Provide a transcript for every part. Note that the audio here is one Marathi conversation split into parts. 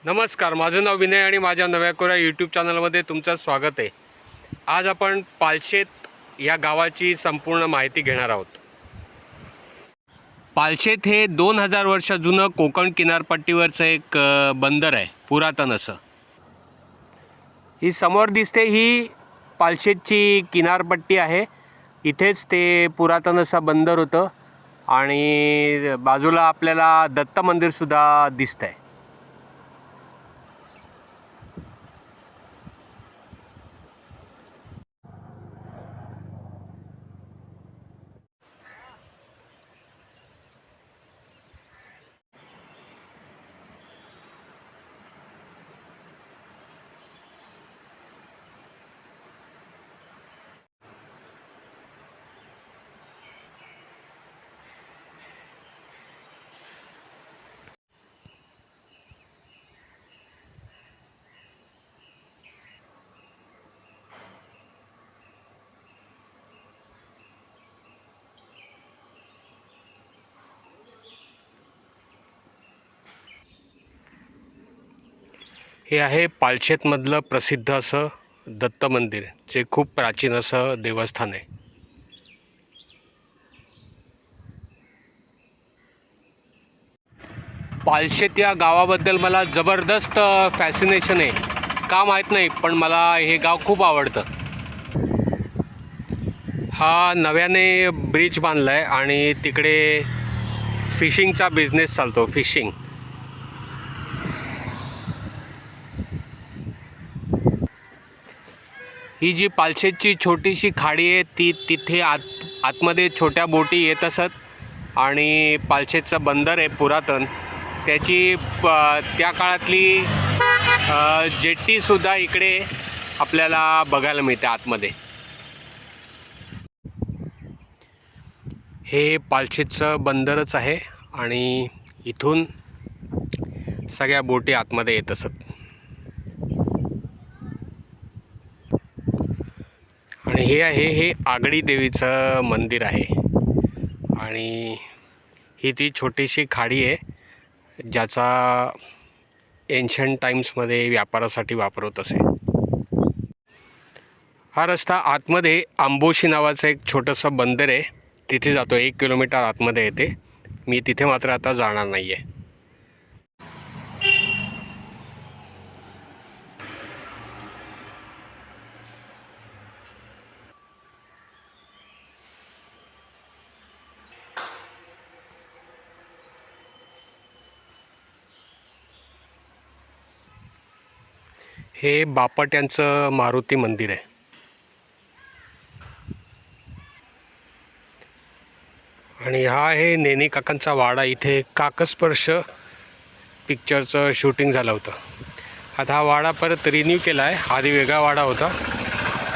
नमस्कार, माझं नाव विनय आणि माझ्या नव्या कोऱ्या यूट्यूब चॅनलमध्ये तुमचं स्वागत आहे। आज आपण पालशेत या गावाची संपूर्ण माहिती घेणार आहोत। पालशेत हे 2000 वर्ष जुनं कोकण किनारपट्टीवरचं एक बंदर आहे, पुरातन असं। ही समोर दिसते ही पालशेतची किनारपट्टी आहे। इथेच ते पुरातन असं बंदर होतं आणि बाजूला आपल्याला दत्त मंदिरसुद्धा दिसतंय। हे आहे पालशेतमधलं प्रसिद्ध असं दत्त मंदिर, जे खूप प्राचीन असं देवस्थान आहे। पालशेत या गावाबद्दल मला जबरदस्त फॅसिनेशन आहे, का माहीत नाही, पण मला हे गाव खूप आवडतं। हा नव्याने ब्रिज बांधला आहे आणि तिकडे फिशिंगचा बिझनेस चालतो, फिशिंग। ही जी पालशेतची छोटीशी खाडी आहे ती तिथे आतमध्ये छोट्या बोटी येत असत आणि पालशेतचं बंदर आहे पुरातन, त्याची त्या काळातली जेट्टीसुद्धा इकडे आपल्याला बघायला मिळते आतमध्ये। हे पालशेतचं बंदरच आहे आणि इथून सगळ्या बोटी आतमध्ये येत असत। आणि हे आगडी देवीचं मंदिर आहे आणि ही ती छोटीशी खाडी आहे ज्याचा एन्शंट टाईम्समध्ये व्यापारासाठी वापर होत असे। हा रस्ता आतमध्ये आंबोशी नावाचं एक छोटंसं बंदर आहे, तिथे जातो। 1 किलोमीटर आतमध्ये येते। मी तिथे मात्र आता जाणार नाही आहे। हे बापट मारुती मंदिर आहे आणि हा आहे नेने काकांचा वाडा। इथे काकस्पर्श पिक्चरचं शूटिंग झालं होतं। आता हा वाडा परत रिन्यू केला आहे, आधी वेगळा वाडा होता।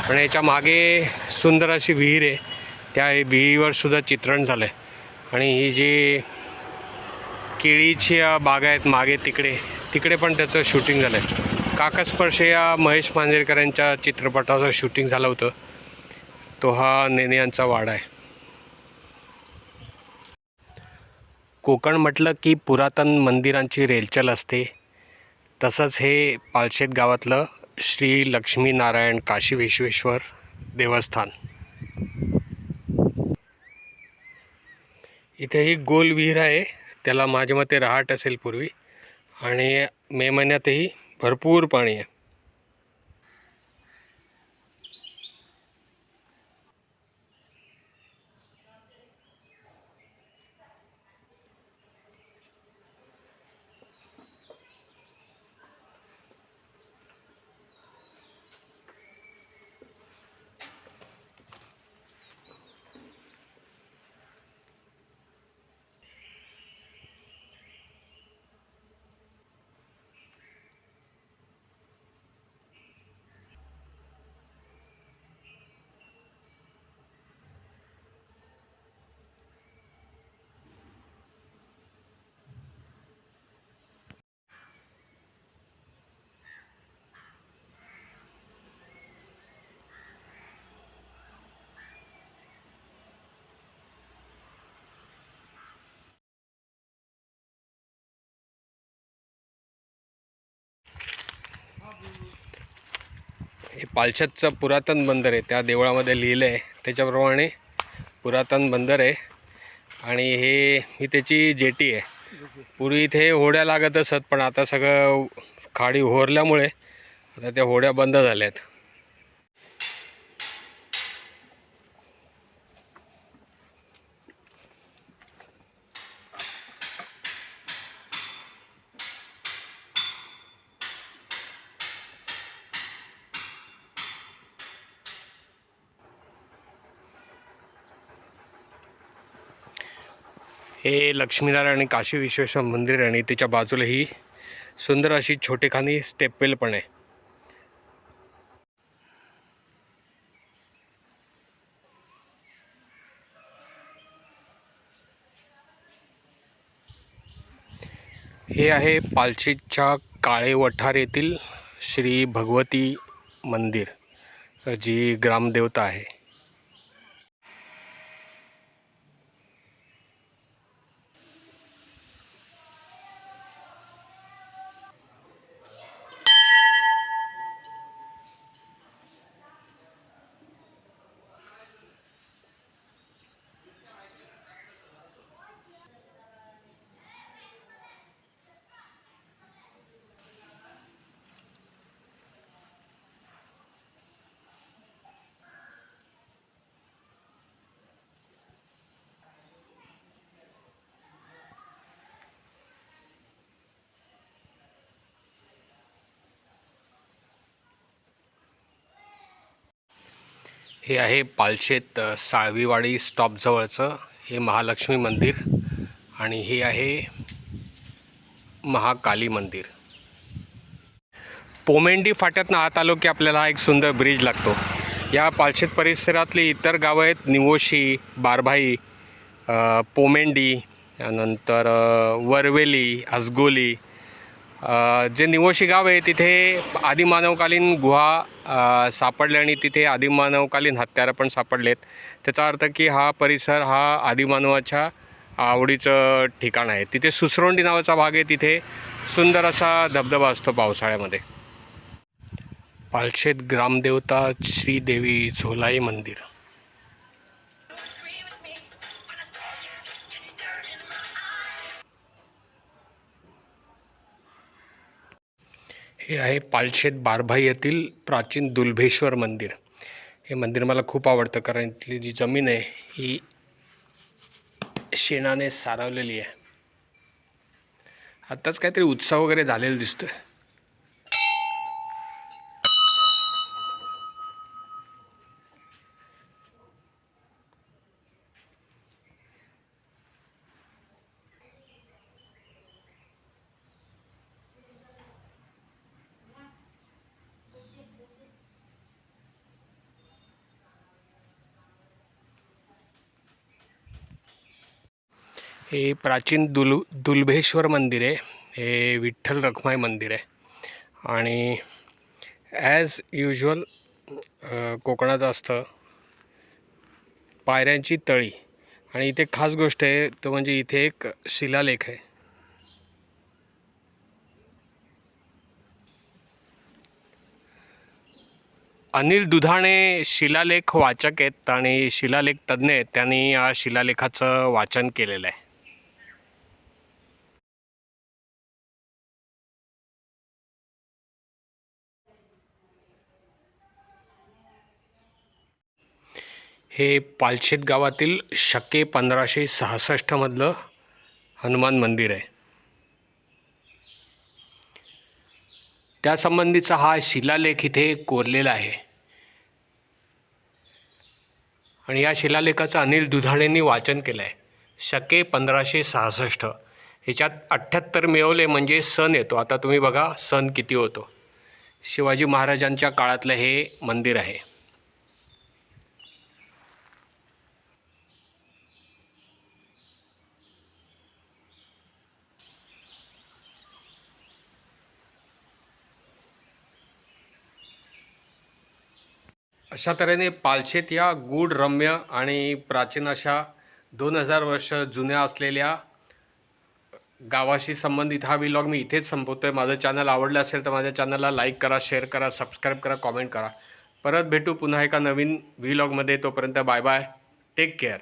पण याच्या मागे सुंदर अशी विहीर आहे, त्या विहिरीवर सुद्धा चित्रण झालं आहे। आणि ही जी केळीची बागा आहेत मागे तिकडे पण त्याचं शूटिंग झालं आहे। काकस्पर्श या महेश मांजरेकरांच्या चित्रपटाचं शूटिंग झालं होतं, तो हा नेने यांचा वाडा आहे। कोकण म्हटलं की पुरातन मंदिरांची रेलचल असते, तसंच हे पालशेत गावातलं श्री लक्ष्मीनारायण काशी विश्वेश्वर देवस्थान। इथे ही गोल विहीर आहे, त्याला माझ्या मते रहाट असेल पूर्वी, आणि मे महिन्यातही भरपूर पाणी आहे। हे पालशेतचं पुरातन बंदर आहे, त्या देवळामध्ये लिहिलं आहे त्याच्याप्रमाणे पुरातन बंदर आहे. आणि ही त्याची जेटी आहे. पूर्वी इथे होड्या लागत असत, पण आता सगळं खाडी ओरल्यामुळे आता त्या होड्या बंद झाल्यात. हे लक्ष्मीनारायण आणि काशी विश्वेश्वर मंदिर आहे आणि त्याच्या बाजूला ही सुंदर अशी छोटेखानी स्टेपवेल पण आहे. हे आहे पालशेतच्या काळे वठार येथील श्री भगवती मंदिर, जी ग्रामदेवता आहे. हे आहे पालशेत साळवीवाडी स्टॉपजवळचं हे महालक्ष्मी मंदिर आणि हे आहे महाकाली मंदिर. पोमेंडी फाट्यातनं आत आलो की आपल्याला हा एक सुंदर ब्रिज लागतो. या पालशेत परिसरातली इतर गावं आहेत निवोशी, बारभाई, पोमेंडी, त्यानंतर वरवेली, आसगोली. जे निवोशी गाव आहे तिथे आदिमानवकालीन गुहा सापडल्या आणि तिथे आदिमानवकालीन हत्यारं पण सापडलेत. त्याचा अर्थ की हा परिसर हा आदिमानवाच्या आवडीचं ठिकाण आहे. तिथे सुसरोंडी नावाचा भाग आहे, तिथे सुंदर असा धबधबा असतो पावसाळ्यामध्ये. पालशेत ग्रामदेवता श्रीदेवी झोलाई मंदिर. हे आहे पालशेत बारभाई येथील प्राचीन दुलभेश्वर मंदिर. हे मंदिर मला खूप आवडतं कारण इथली जी जमीन आहे ही शेणाने सारवलेली आहे. आत्ताच काहीतरी उत्सव वगैरे झालेला दिसतोय. हे प्राचीन दुलभेश्वर मंदिर आहे. हे विठ्ठल रखुमाई मंदिर आहे आणि ॲज युज्युअल कोकणात असतं पायऱ्यांची तळी. आणि इथे खास गोष्ट आहे तो म्हणजे इथे एक शिलालेख आहे. अनिल दुधाणे शिलालेख वाचक आहेत आणि शिलालेख तज्ज्ञ आहेत. त्यांनी या शिलालेखाचं वाचन केलेलं आहे. हे पालशेत गावातील शके 1566 मधलं हनुमान मंदिर आहे. त्यासंबंधीचा हा शिलालेख इथे कोरलेला आहे आणि या शिलालेखाचं अनिल दुधाणेंनी वाचन केलं आहे. शके 1566. ह्याच्यात 78 मिळवले म्हणजे सन येतो. आता तुम्ही बघा सन किती होतो. शिवाजी महाराजांच्या काळातलं हे मंदिर आहे. अशा तऱ्हेने पालशेत या गूढ रम्य आणि प्राचीन अशा 2000 वर्ष जुन्या असलेल्या गावाशी संबंधित हा व्लॉग मी इथेच संपवतो आहे. माझं चॅनल आवडलं असेल तर माझ्या चॅनलला लाईक करा, शेअर करा, सबस्क्राईब करा, कॉमेंट करा. परत भेटू पुन्हा एका नवीन व्लॉगमध्ये. तोपर्यंत बाय बाय, टेक केअर.